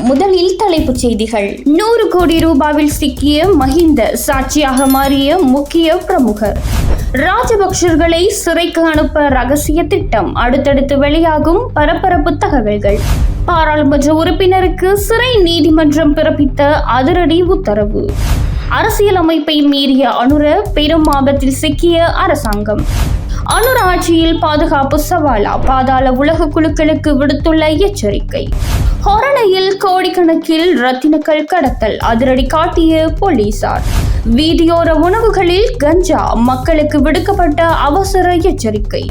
முதலில் தலைப்புச் செய்திகள். 100 கோடி ரூபாவில் சிக்கிய மஹிந்த சாட்சியாக மாறிய முக்கிய பிரமுகர். ராஜபக்சர்களை சிறைக்கு அனுப்ப ரகசிய திட்டம், அடுத்தடுத்து வெளியாகும் பரபரப்பு தகவல்கள். பாராளுமன்ற உறுப்பினருக்கு சிறை நீதிமன்றம் பிறப்பித்த அதிரடி உத்தரவு. அரசியலமைப்பை மீறிய அனுர பெரும் ஆபத்தில் சிக்கிய அரசாங்கம். அனுர ஆட்சியில் பாதுகாப்பு சவாலா, பாதாள உலக குழுக்களுக்கு விடுத்துள்ள எச்சரிக்கை. ஹொரணையில் கோடிக்கணக்கில் ரத்தினக்கல் கடத்தல், அதிரடி காட்டிய போலீசார். வீதியோர உணவுகளில் கஞ்சா, மக்களுக்கு விடுக்கப்பட்ட அவசர எச்சரிக்கை.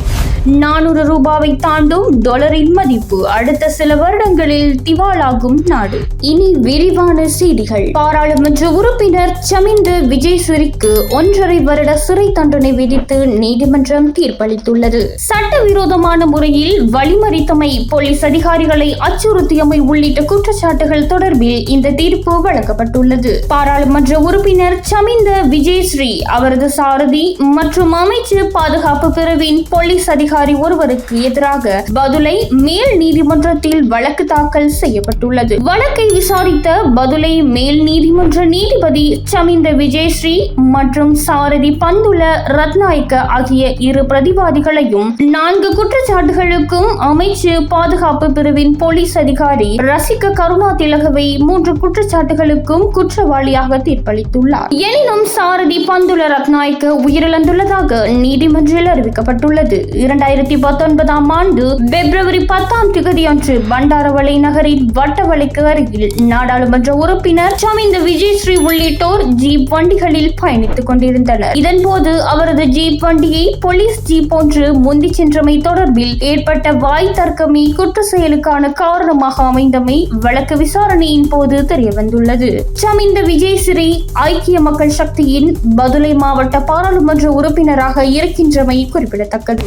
400 ரூபாவை தாண்டும் டாலரின் மதிப்பு, அடுத்த சில வருடங்களில் திவாலாகும் நாடு. இனி விரிவான செய்திகள். பாராளுமன்ற உறுப்பினர் சமிந்த விஜயசிறிக்கு 1.5 வருட சிறை தண்டனை விதித்து நீதிமன்றம் தீர்ப்பளித்துள்ளது. சட்டவிரோதமான முறையில் வழிமறித்தமை, போலீஸ் அதிகாரிகளை அச்சுறுத்தியமை உள்ளிட்ட குற்றச்சாட்டுகள் தொடர்பில் இந்த தீர்ப்பு வழங்கப்பட்டுள்ளது. பாராளுமன்ற உறுப்பினர் சமிந்த விஜயஸ்ரீ, அவரது சாரதி மற்றும் அமைச்சு பாதுகாப்பு பிரிவின் போலீஸ் அதிகாரி ஒருவருக்கு எதிராக பதுளை மேல் நீதிமன்றத்தில் வழக்கு தாக்கல் செய்யப்பட்டுள்ளது. வழக்கை விசாரித்த பதுளை மேல் நீதிமன்ற நீதிபதி சமிந்த விஜயஸ்ரீ மற்றும் சாரதி பந்துல ரத்நாயக்க ஆகிய இரு பிரதிவாதிகளையும் 4 குற்றச்சாட்டுகளுக்கும் அமைச்சு பாதுகாப்பு பிரிவின் போலீஸ் அதிகாரி ரசிக கருணா திலகவை 3 குற்றச்சாட்டுகளுக்கும் குற்றவாளியாக தீர்ப்பளித்துள்ளார். எனினும் சாரதி பந்துல ரத்நாயக்க உயிரிழந்துள்ளதாக நீதிமன்றில் அறிவிக்கப்பட்டுள்ளது. 2019 ஆண்டு பிப்ரவரி 10 அன்று பண்டாரவளை நகரின் வட்டவளைக்கு அருகில் நாடாளுமன்ற உறுப்பினர் சமிந்த விஜயஸ்ரீ உள்ளிட்டோர் ஜீப் வண்டிகளில் பயணித்துக் கொண்டிருந்தனர். இதன்போது அவரது ஜீப் வண்டியை போலீஸ் ஜீப் ஒன்று முந்தி சென்றமை தொடர்பில் ஏற்பட்ட வாய் தர்க்கமே குற்ற செயலுக்கான காரணமாக அமைந்தமை வழக்கு விசாரணையின் போது தெரியவந்துள்ளது. சமிந்த விஜயஸ்ரீ ஐக்கிய மக்கள் சக்தியின் பதுளை மாவட்ட பாராளுமன்ற உறுப்பினராக இருக்கின்றமை குறிப்பிடத்தக்கது.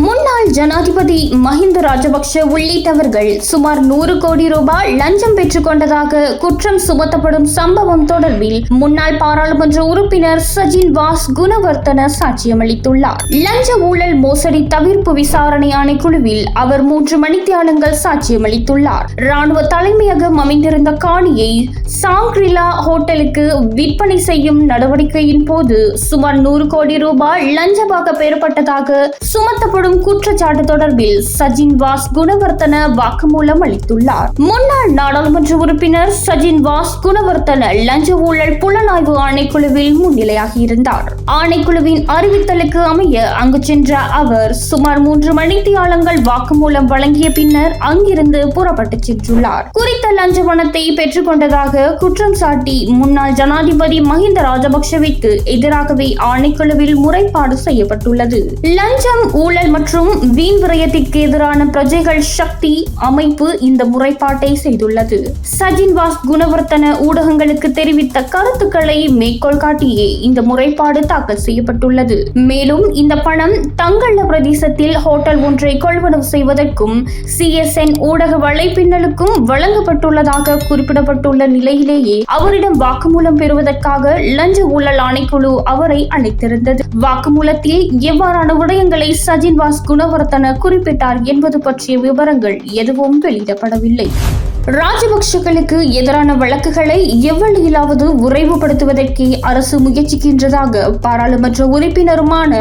முன்னாள் ஜனாதிபதி மஹிந்த ராஜபக்ஷ உள்ளிட்டவர்கள் சுமார் 100 கோடி ரூபாய் லஞ்சம் பெற்றுக் கொண்டதாக குற்றம் சுமத்தப்படும் சம்பவம் தொடர்பில் முன்னாள் பாராளுமன்ற உறுப்பினர் சஜின் வாஸ் குணவர்த்தன சாட்சியமளித்துள்ளார். லஞ்ச ஊழல் மோசடி தவிர்ப்பு விசாரணை ஆணைக்குழுவில் அவர் 3 மணித்தியாலங்கள் சாட்சியமளித்துள்ளார். ராணுவ தலைமையகம் அமைந்திருந்த காணியை சாங்க்ரிலா ஹோட்டலுக்கு விற்பனை செய்யும் நடவடிக்கையின் போது சுமார் 100 கோடி ரூபாய் லஞ்சமாக பெறப்பட்டதாக சுமத்தப்படும் குற்றச்சாட்டு தொடர்பில் சஜின் வாஸ் குணவர்த்தன வாக்குமூலம் அளித்துள்ளார். முன்னாள் நாடாளுமன்ற உறுப்பினர் சஜின் வாஸ் குணவர்த்தன லஞ்ச ஊழல் புலனாய்வு ஆணைக்குழுவில் முன்னிலையாகியிருந்தார். ஆணைக்குழுவின் அறிவித்தலுக்கு அமைய அங்கு சென்ற அவர் சுமார் 3 மணித்தியாலங்கள் வாக்குமூலம் வழங்கிய பின்னர் அங்கிருந்து புறப்பட்டு சென்றுள்ளார். குறித்த லஞ்ச பணத்தை பெற்றுக் கொண்டதாக குற்றம் சாட்டி முன்னாள் ஜனாதிபதி மஹிந்த ராஜபக்ஷவிற்கு எதிராகவே ஆணைக்குழுவில் முறைப்பாடு செய்யப்பட்டுள்ளது. லஞ்சம், ஊழல் மற்றும் வீண் விரயத்திற்கு எதிரான பிரஜைகள் சக்தி அமைப்பு இந்த முறைப்பாட்டை செய்துள்ளது. சஜின் வாஸ் குணவர்த்தன ஊடகங்களுக்கு தெரிவித்த கருத்துக்களை மேற்கோள் காட்டியே இந்த முறைப்பாடு தாக்கல் செய்யப்பட்டுள்ளது. மேலும் இந்த பணம் தங்கள பிரதேசத்தில் ஹோட்டல் ஒன்றை கொள்வனவு செய்வதற்கும் CSN ஊடக வலைப்பின்னலுக்கும் வழங்கப்பட்டுள்ளதாக குறிப்பிடப்பட்டுள்ள நிலையிலேயே அவரிடம் வாக்குமூலம் பெறுவதற்காக லஞ்ச ஊழல் ஆணைக்குழு அவரை அழைத்திருந்தது. வாக்குமூலத்தில் எவ்வாறான விடயங்களை சஜின் வாஸ் குணவர்த்தன குறிப்பிட்டார் என்பது பற்றிய விவரங்கள் எதுவும் வெளியிடப்படவில்லை. ராஜபக்ஷகளுக்கு எதிரான வழக்குகளை எவ்வளவிலாவது விரைவுபடுத்துவதற்கே அரசு முயற்சிக்கின்றதாக பாராளுமன்ற உறுப்பினருமான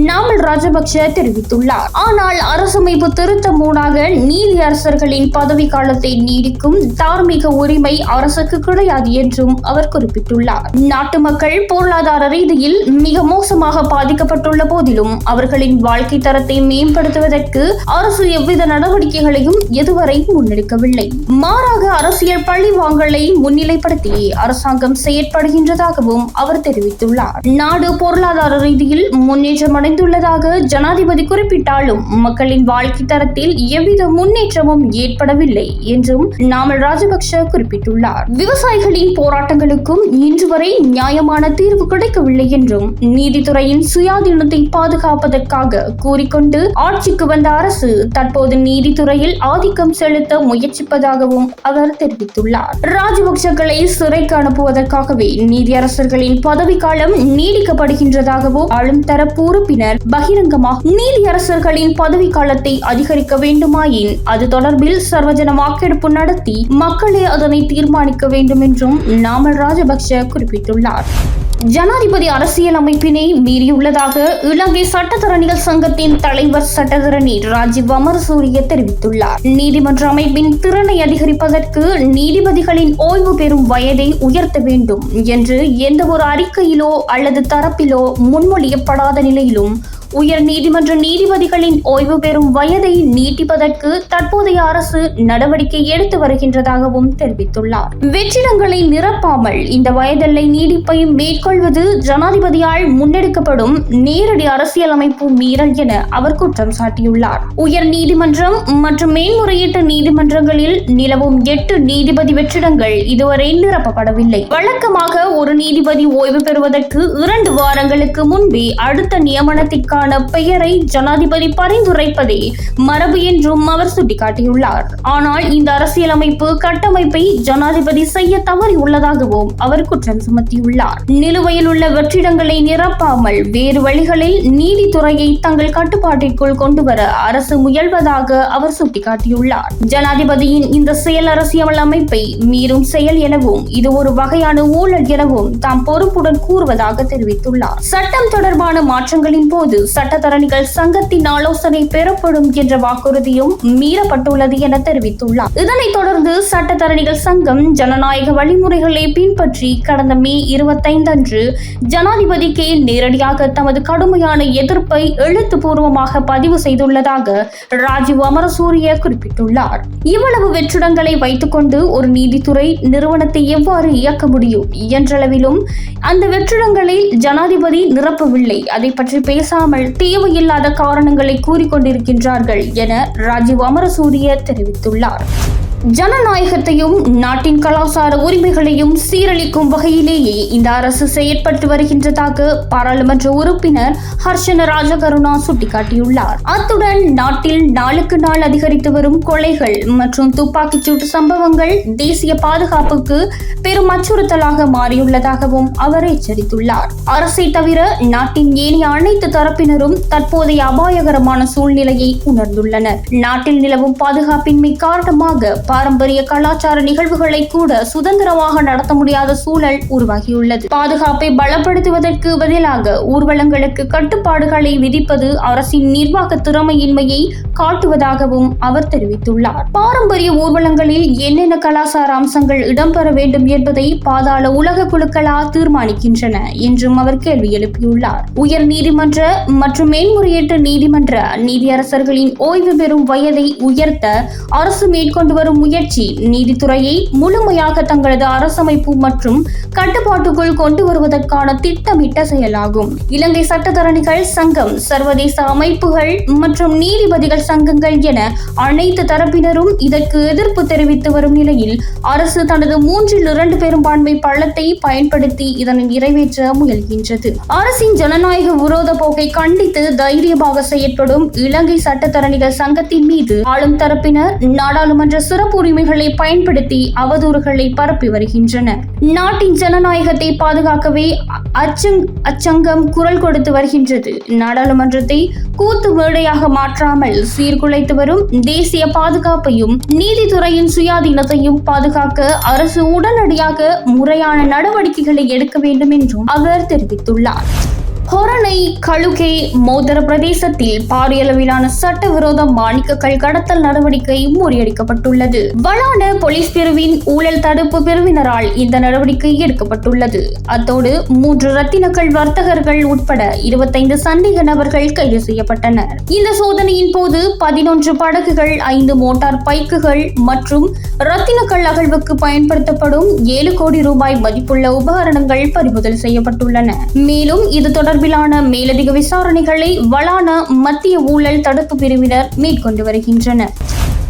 நாமல் ராஜபக்ஷ தெரிவித்துள்ளார். ஆனால் அரசமைப்பு திருத்தம் ஊடாக நீதி அரசர்களின் பதவி காலத்தை நீடிக்கும் தார்மீக உரிமை அரசுக்கு கிடையாது என்றும் அவர் குறிப்பிட்டுள்ளார். நாட்டு மக்கள் பொருளாதார ரீதியில் மிக மோசமாக பாதிக்கப்பட்டுள்ள போதிலும் அவர்களின் வாழ்க்கை தரத்தை மேம்படுத்துவதற்கு அரசு எவ்வித நடவடிக்கைகளையும் இதுவரை முன்னெடுக்கவில்லை. மாறாக அரசியல் பழிவாங்கலை முன்னிலைப்படுத்தி அரசாங்கம் செயற்படுகின்றதாகவும் அவர் தெரிவித்துள்ளார். நாடு பொருளாதார ரீதியில் முன்னேற்றம் அடைந்துள்ளதாக ஜனாதிபதி குறிப்பிட்டாலும் மக்களின் வாழ்க்கை தரத்தில் எவ்வித முன்னேற்றமும் ஏற்படவில்லை என்றும் நாமல் ராஜபக்ஷ குறிப்பிட்டுள்ளார். விவசாயிகளின் போராட்டங்களுக்கும் இன்று வரை நியாயமான தீர்வு கிடைக்கவில்லை என்றும் நீதித்துறையின் சுயாதீனத்தை பாதுகாப்பதற்காக கூறிக்கொண்டு ஆட்சிக்கு வந்த அரசு தற்போது நீதித்துறையில் ஆதிக்கம் செலுத்த முயற்சிப்பதாகவும் எனவும் அவர் தெரிவித்துள்ளார். ராஜபக்சக்களை சிறைக்கு அனுப்புவதற்காகவே நீதியரசர்களின் பதவிக்காலம் நீடிக்கப்படுகின்றதாகவும் ஆளும் தரப்பு உறுப்பினர் பகிரங்கமாக நீதியரசர்களின் பதவிக்காலத்தை அதிகரிக்க வேண்டுமாயின் அது தொடர்பில் சர்வஜன வாக்கெடுப்பு நடத்தி மக்களே அதனை தீர்மானிக்க வேண்டும் என்றும் நாமல் ராஜபக்ஷ குறிப்பிட்டுள்ளார். ஜனாதிபதி அரசியல் அமைப்பினை மீறியுள்ளதாக இலங்கை சட்டத்தரணிகள் சங்கத்தின் தலைவர் சட்டத்தரணி ராஜீவ் அமரசூரிய தெரிவித்துள்ளார். நீதிமன்ற அமைப்பின் திறனை அதிகரிப்பதற்கு நீதிபதிகளின் ஓய்வு பெறும் வயதை உயர்த்த வேண்டும் என்று எந்த ஒரு அறிக்கையிலோ அல்லது தரப்பிலோ முன்மொழியப்படாத நிலையிலும் உயர் நீதிமன்ற நீதிபதிகளின் ஓய்வு பெறும் வயதை நீட்டிப்பதற்கு தற்போதைய அரசு நடவடிக்கை எடுத்து வருகின்றதாகவும் தெரிவித்துள்ளார். வெற்றிடங்களை நிரப்பாமல் இந்த வயதெல்லை நீடிப்பை மேற்கொள்வது ஜனாதிபதியால் முன்னெடுக்கப்படும் நேரடி அரசியலமைப்பு மீறல் என அவர் குற்றம் சாட்டியுள்ளார். உயர் நீதிமன்றம் மற்றும் மேன்முறையீட்டு நீதிமன்றங்களில் நிலவும் 8 நீதிபதி வெற்றிடங்கள் இதுவரை நிரப்பப்படவில்லை. வழக்கமாக ஒரு நீதிபதி ஓய்வு பெறுவதற்கு 2 வாரங்களுக்கு முன்பே அடுத்த நியமனத்திற்கான பெயரை ஜனாதிபதி பரிந்துரைப்பதே மரபு என்றும் அவர் சுட்டிக்காட்டியுள்ளார். ஆனால் இந்த அரசியலமைப்பு கட்டமைப்பை ஜனாதிபதி செய்ய தவறியுள்ளதாகவும் அவர் குற்றம் சுமத்தியுள்ளார். நிலுவையில் உள்ள வெற்றிடங்களை நிரப்பாமல் வேறு வழிகளில் நீதித்துறையை தங்கள் கட்டுப்பாட்டிற்குள் கொண்டுவர அரசு முயல்வதாக அவர் சுட்டிக்காட்டியுள்ளார். ஜனாதிபதியின் இந்த செயல் அரசியல் அமைப்பை மீறும் செயல் எனவும் இது ஒரு வகையான ஊழல் எனவும் தாம் பொறுப்புடன் கூறுவதாக தெரிவித்துள்ளார். சட்டம் தொடர்பான மாற்றங்களின் போது சட்டத்தரணிகள் சங்கத்தின் ஆலோசனை பெறப்படும் என்ற வாக்குறுதியும் மீறப்பட்டுள்ளது என தெரிவித்துள்ளார். இதனைத் தொடர்ந்து சட்டத்தரணிகள் சங்கம் ஜனநாயக வழிமுறைகளை பின்பற்றி கடந்த மே 25 அன்று ஜனாதிபதிக்கு நேரடியாக தமது கடுமையான எதிர்ப்பை எழுத்துப்பூர்வமாக பதிவு செய்துள்ளதாக ராஜீவ் அமரசூரிய குறிப்பிட்டுள்ளார். இவ்வளவு வெற்றிடங்களை வைத்துக் கொண்டு ஒரு நீதித்துறை நிறுவனத்தை எவ்வாறு இயக்க முடியும் என்றளவிலும் அந்த வெற்றிடங்களில் ஜனாதிபதி நிரப்பவில்லை. அதை பற்றி பேசாமல் தேவையில்லாத காரணங்களை கூறிக்கொண்டிருக்கின்றார்கள் என ராஜீவ் அமரசூரிய தெரிவித்துள்ளார். ஜனநாயகத்தையும் நாட்டின் கலாச்சார உரிமைகளையும் சீரழிக்கும் வகையிலேயே இந்த அரசு செயற்பட்டு வருகின்றதாக பாராளுமன்ற உறுப்பினர் ஹர்ஷன ராஜகருணா சுட்டிக்காட்டியுள்ளார். அத்துடன் நாட்டில் நாளுக்கு நாள் அதிகரித்து வரும் கொலைகள் மற்றும் துப்பாக்கிச்சூட்டு சம்பவங்கள் தேசிய பாதுகாப்புக்கு பெரும் அச்சுறுத்தலாக மாறியுள்ளதாகவும் அவர் எச்சரித்துள்ளார். அரசை தவிர நாட்டின் ஏனைய அனைத்து தரப்பினரும் தற்போதைய அபாயகரமான சூழ்நிலையை உணர்ந்துள்ளனர். நாட்டில் நிலவும் பாதுகாப்பின்மை காரணமாக பாரம்பரிய கலாச்சார நிகழ்வுகளை கூட சுதந்திரமாக நடத்த முடியாத சூழல் உருவாகியுள்ளது. பாதுகாப்பை பலப்படுத்துவதற்கு பதிலாக ஊர்வலங்களுக்கு கட்டுப்பாடுகளை விதிப்பது அரசின் நிர்வாக திறமையின்மையை காட்டுவதாகவும் அவர் தெரிவித்துள்ளார். பாரம்பரிய ஊர்வலங்களில் என்னென்ன கலாச்சார அம்சங்கள் இடம்பெற வேண்டும் என்பதை பாதாள உலக குழுக்களா தீர்மானிக்கின்றன என்றும் அவர் கேள்வி எழுப்பியுள்ளார். உயர் நீதிமன்ற மற்றும் மேன்முறையீட்டு நீதிமன்ற நீதியரசர்களின் ஓய்வு பெறும் வயதை உயர்த்த அரசு மேற்கொண்டு வரும் முயற்சி நீதித்துறையை முழுமையாக தங்களது அரசமைப்பு மற்றும் கட்டுப்பாட்டுக்குள் கொண்டு வருவதற்கான திட்டமிட்ட செயலாகும். இலங்கை சட்டத்தரணிகள் சங்கம், சர்வதேச அமைப்புகள் மற்றும் நீதிபதிகள் சங்கங்கள் என அனைத்து தரப்பினரும் இதற்கு எதிர்ப்பு தெரிவித்து வரும் நிலையில் அரசு தனது 3/2 பெரும்பான்மை பலத்தை பயன்படுத்தி இதனை நிறைவேற்ற முயல்கின்றது. அரசின் ஜனநாயக விரோத போக்கை கண்டித்து தைரியமாக செயற்படும் இலங்கை சட்டத்தரணிகள் சங்கத்தின் மீது ஆளும் தரப்பினர் நாடாளுமன்ற சிறப்பு உரிமைகளை பயன்படுத்தி அவதூறுகளை பரப்பி வருகின்றனர். நாட்டின் ஜனநாயகத்தை பாதுகாக்கவே அச்சங்கம் குரல் கொடுத்து வருகின்றது. நாடாளுமன்றத்தை கூத்து மேடையாக மாற்றாமல் சீர்குலைத்து வரும் தேசிய பாதுகாப்பையும் நீதித்துறையின் சுயாதீனத்தையும் பாதுகாக்க அரசு உடனடியாக முறையான நடவடிக்கைகளை எடுக்க வேண்டும் என்றும் அவர் தெரிவித்துள்ளார். ஹொரணை கழுகே மோதர பிரதேசத்தில் பாரியளவிலான சட்டவிரோத மாணிக்கக்கல் கடத்தல் நடவடிக்கை முறியடிக்கப்பட்டுள்ளது. வளான போலீஸ் பிரிவின் ஊழல் தடுப்பு பிரிவினரால் இந்த நடவடிக்கை எடுக்கப்பட்டுள்ளது. அத்தோடு 3 ரத்தினக்கல் வர்த்தகர்கள் உட்பட 25 சந்தேக நபர்கள் கைது செய்யப்பட்டனர். இந்த சோதனையின் போது 11 படகுகள், 5 மோட்டார் பைக்குகள் மற்றும் ரத்தினக்கல் அகழ்வுக்கு பயன்படுத்தப்படும் 7 கோடி ரூபாய் மதிப்புள்ள உபகரணங்கள் பறிமுதல் செய்யப்பட்டுள்ளன. மேலும் இது தொடர்பிலான மேலதிக விசாரணைகளை வளான மத்திய ஊழல் தடுப்பு பிரிவினர் மேற்கொண்டு வருகின்றனர்.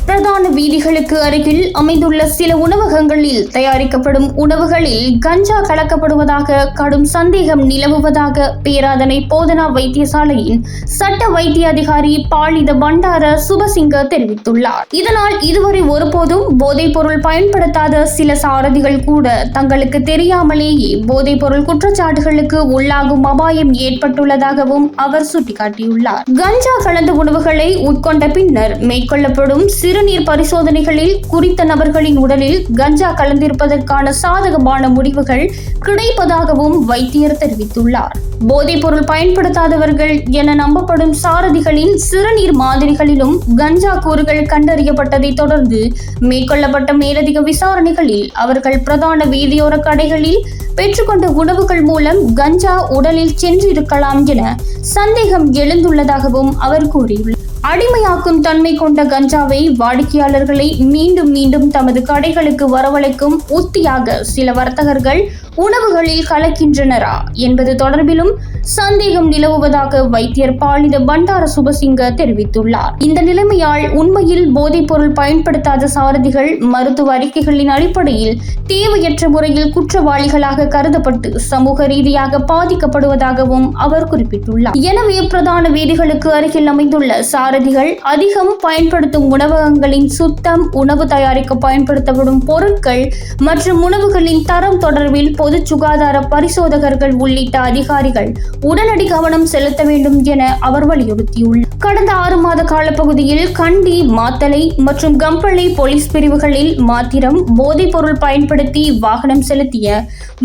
பிரதான வீதிகளுக்கு அருகில் அமைந்துள்ள சில உணவகங்களில் தயாரிக்கப்படும் உணவுகளில் கஞ்சா கலக்கப்படுவதாக கடும் சந்தேகம் நிலவுவதாக பேராதனை போதனா வைத்தியசாலையின் சட்ட வைத்திய அதிகாரி பாலித பண்டார சுபசிங்க தெரிவித்துள்ளார். இதனால் இதுவரை ஒருபோதும் போதைப் பொருள் பயன்படுத்தாத சில சாரதிகள் கூட தங்களுக்கு தெரியாமலேயே போதைப் பொருள் குற்றச்சாட்டுகளுக்கு உள்ளாகும் அபாயம் ஏற்பட்டுள்ளதாகவும் அவர் சுட்டிக்காட்டியுள்ளார். கஞ்சா கலந்த உணவுகளை உட்கொண்ட பின்னர் மேற்கொள்ளப்படும் சிறுநீர் பரிசோதனைகளில் குறித்த நபர்களின் உடலில் கஞ்சா கலந்திருப்பதற்கான சாதகமான முடிவுகள் கிடைப்பதாகவும் வைத்தியர் தெரிவித்துள்ளார். போதைப் பொருள் பயன்படுத்தாதவர்கள் என நம்பப்படும் சாரதிகளின் சிறுநீர் மாதிரிகளிலும் கஞ்சா கூறுகள் கண்டறியப்பட்டதை தொடர்ந்து மேற்கொள்ளப்பட்ட மேலதிக விசாரணைகளில் அவர்கள் பிரதான வீதியோர கடைகளில் பெற்றுக்கொண்ட உணவுகள் மூலம் கஞ்சா உடலில் சென்றிருக்கலாம் என சந்தேகம் எழுந்துள்ளதாகவும் அவர் கூறியுள்ளார். அடிமையாக்கும் தன்மை கொண்ட கஞ்சாவை வாடிக்கையாளர்களை மீண்டும் மீண்டும் தமது கடைகளுக்கு வரவழைக்கும் உத்தியாக சில வர்த்தகர்கள் உணவுகளில் கலக்கின்றனரா என்பது தொடர்பிலும் சந்தேகம் நிலவுவதாக வைத்தியர் பாலித பண்டார சுபசிங்க தெரிவித்துள்ளார். இந்த நிலைமையால் உண்மையில் போதைப் பொருள் பயன்படுத்தாத சாரதிகள் மருத்துவ அறிக்கைகளின் அடிப்படையில் தேவையற்ற முறையில் குற்றவாளிகளாக கருதப்பட்டு சமூக ரீதியாக பாதிக்கப்படுவதாகவும் அவர் குறிப்பிட்டுள்ளார். எனவே பிரதான வீதிகளுக்கு அருகில் அமைந்துள்ள சாரதிகள் அதிகம் பயன்படுத்தும் உணவகங்களின் சுத்தம், உணவு தயாரிக்க பயன்படுத்தப்படும் பொருட்கள் மற்றும் உணவுகளின் தரம் தொடர்பில் பொது சுகாதார பரிசோதகர்கள் உள்ளிட்ட அதிகாரிகள் உடனடி கவனம் செலுத்த வேண்டும் என அவர் வலியுறுத்தியுள்ளார். கடந்த 6 மாத காலப்பகுதியில் கண்டி, மாத்தளை மற்றும் கம்பளை போலீஸ் பிரிவுகளில் மாத்திரம் போதைப் பொருள் பயன்படுத்தி வாகனம் செலுத்திய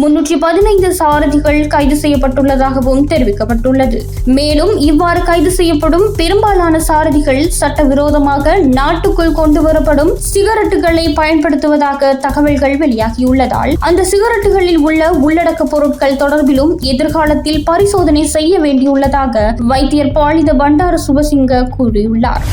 315 சாரதிகள் கைது செய்யப்பட்டுள்ளதாகவும் தெரிவிக்கப்பட்டுள்ளது. மேலும் இவ்வாறு கைது செய்யப்படும் பெரும்பாலான சாரதிகள் சட்டவிரோதமாக நாட்டுக்குள் கொண்டு வரப்படும் சிகரெட்டுகளை பயன்படுத்துவதாக தகவல்கள் வெளியாகியுள்ளதால் அந்த சிகரெட்டுகளில் உள்ள உள்ளடக்க பொருட்கள் தொடர்பிலும் எதிர்காலத்தில் பரிசோதனை செய்ய வேண்டியுள்ளதாக வைத்தியர் பாலித பண்டார சுபசிங்க கூறியுள்ளார்.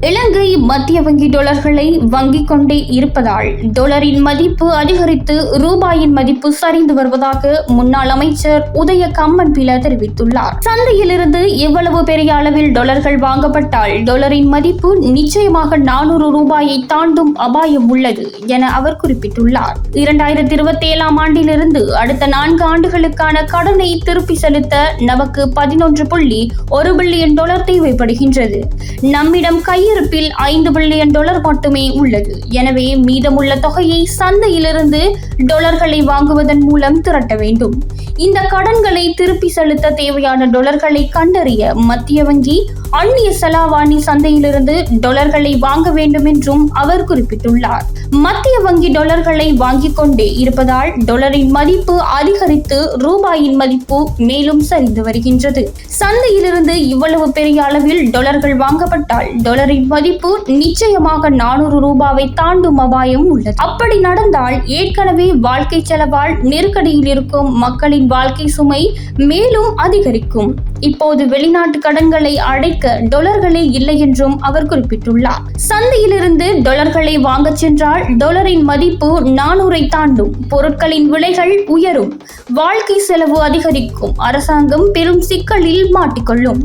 இலங்கை மத்திய வங்கி டாலர்களை வங்கிக் கொண்டே இருப்பதால் டாலரின் மதிப்பு அதிகரித்து ரூபாயின் மதிப்பு சரிந்து வருவதாக முன்னாள் அமைச்சர் உதய கம்மன்பில தெரிவித்துள்ளார். சந்தையிலிருந்து எவ்வளவு பெரிய அளவில் டாலர்கள் வாங்கப்பட்டால் டாலரின் மதிப்பு நிச்சயமாக 400 ரூபாயை தாண்டும் அபாயம் உள்ளது என அவர் குறிப்பிட்டுள்ளார். 2027 ஆண்டிலிருந்து அடுத்த 4 ஆண்டுகளுக்கான கடனை திருப்பி செலுத்த நமக்கு 11.1 பில்லியன் டாலர் தேவைப்படுகின்றது. நம்மிடம் கையிருப்பில் 5 பில்லியன் டாலர் மட்டுமே உள்ளது. எனவே மீதமுள்ள தொகையை சந்தையிலிருந்து டாலர்களை வாங்குவதன் மூலம் திரட்ட வேண்டும். இந்த கடன்களை திருப்பி செலுத்த தேவையான டாலர்களை கண்டறிய மத்திய வங்கி அந்நிய செலாவணி சந்தையிலிருந்து டாலர்களை வாங்க வேண்டும் என்றும் அவர் குறிப்பிட்டுள்ளார். மத்திய வங்கி டாலர்களை வாங்கிக் கொண்டே இருப்பதால் டாலரின் மதிப்பு அதிகரித்து ரூபாயின் மதிப்பு மேலும் சரிந்து வருகின்றது. சந்தையிலிருந்து இவ்வளவு பெரிய அளவில் டாலர்கள் வாங்கப்பட்டால் டாலரின் மதிப்பு நிச்சயமாக 400 ரூபாவை தாண்டும் அபாயம் உள்ளது. அப்படி நடந்தால் ஏற்கனவே வாழ்க்கை செலவால் நெருக்கடியில் இருக்கும் மக்களின் வாழ்க்கை சுமை மேலும் அதிகரிக்கும். இப்போது வெளிநாட்டு கடன்களை அடைக்க டாலர்களே இல்லை என்றும் அவர் குறிப்பிட்டுள்ளார். சந்தையிலிருந்து டாலர்களை வாங்க சென்றால் டாலரின் மதிப்பு 400ஐ தாண்டும். பொருட்களின் விலைகள் உயரும். வாழ்க்கை செலவு அதிகரிக்கும். அரசாங்கம் பெரும் சிக்கலில் மாட்டிக்கொள்ளும்.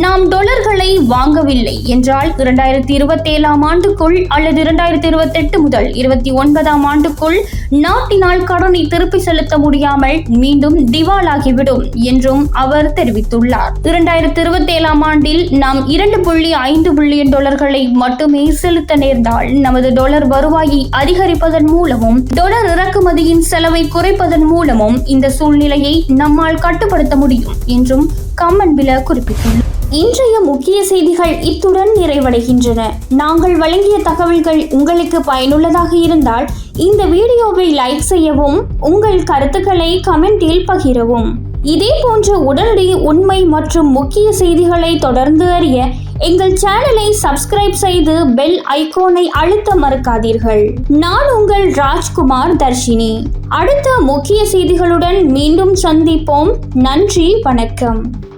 நாம் டாலர்களை வாங்கவில்லை என்றால் 2027 ஆண்டுக்குள் அல்லது 2028 முதல் 29 ஆண்டுக்குள் நாட்டினால் கடனை திருப்பி செலுத்த முடியாமல் மீண்டும் திவாலாகிவிடும் என்றும் அவர் தெரிவித்துள்ளார். 2027 ஆண்டில் நாம் 2.5 பில்லியன் டாலர்களை மட்டுமே செலுத்த நேர்ந்தால் நமது டாலர் வருவாயை அதிகரிப்பதன் மூலமும் டாலர் இறக்குமதியின் செலவை குறைப்பதன் மூலமும் இந்த சூழ்நிலையை நம்மால் கட்டுப்படுத்த முடியும் என்றும் கம்மன்பில குறிப்பிட்டுள்ளார். இன்றைய முக்கிய செய்திகள் இத்துடன் நிறைவடைகின்றன. நாங்கள் வழங்கிய தகவல்கள் உங்களுக்கு பயனுள்ளதாக இருந்தால் இந்த வீடியோவை லைக் செய்யவும், உங்கள் கருத்துக்களை கமெண்டில் பகிரவும். இதே போன்ற உடனடி உண்மை மற்றும் முக்கிய செய்திகளை தொடர்ந்து அறிய எங்கள் சேனலை சப்ஸ்கிரைப் செய்து பெல் ஐகானை அழுத்த மறக்காதீர்கள். நான் உங்கள் ராஜ்குமார் தர்ஷினி. அடுத்த முக்கிய செய்திகளுடன் மீண்டும் சந்திப்போம். நன்றி, வணக்கம்.